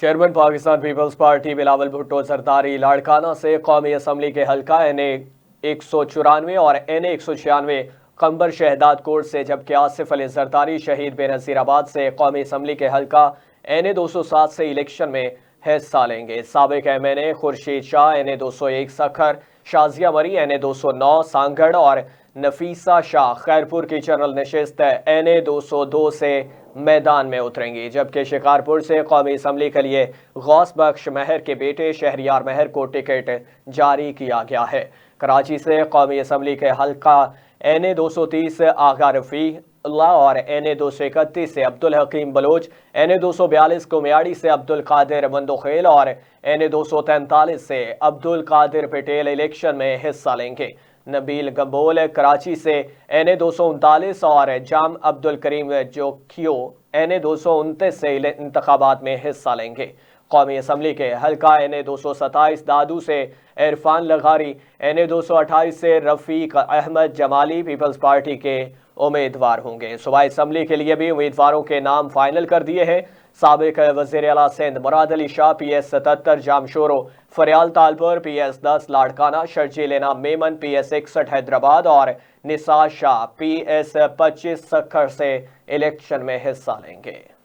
Chairman Pakistan Peoples Party Bilawal Bhutto Zardari Larkana سے قومی assembly کے حلقہ این اے 194 اور این اے 196 قنبر شہداد کوٹ سے، جبکہ آصف علی زرداری شہید بے نظیر آباد سے قومی اسمبلی کے حلقہ این اے 207 سے الیکشن میں حصہ لیں گے۔ سابق ایم این اے خورشید شاہ این اے 201 سکھر، شازیہ مری این اے 209 سانگھڑ اور نفیسہ شاہ خیرپور کی جنرل نشست این اے 202 سے میدان میں اتریں گی، جبکہ شکارپور سے قومی اسمبلی کے لیے غوث بخش مہر کے بیٹے شہریار مہر کو ٹکٹ جاری کیا گیا ہے۔ کراچی سے قومی اسمبلی کے حلقہ این اے 230 آغا رفیع اللہ اور این اے 231 سے عبدالحکیم بلوچ، این اے 242 کومیاڑی سے عبدالقادر مندوخیل اور این اے 243 سے عبدالقادر پٹیل الیکشن میں حصہ لیں گے۔ نبیل گمبول کراچی سے این اے 239 اور جام عبدالکریم جوکھیو این اے 229 سے انتخابات میں حصہ لیں گے۔ قومی اسمبلی کے حلقہ این اے 227 دادو سے عرفان لغاری، این اے 228 سے رفیق احمد جمالی پیپلز پارٹی کے امیدوار ہوں گے۔ صوبائی اسمبلی کے لیے بھی امیدواروں کے نام فائنل کر دیے ہیں۔ سابق وزیر اعلیٰ Sindh Murad Ali Shah P S 77 Jamshoro, Faryal Talpur P S 10 Larkana, Sharjeel Inam Memon P S 61 Hyderabad اور نثار شاہ پی ایس 25 سکھر سے الیکشن میں حصہ لیں گے۔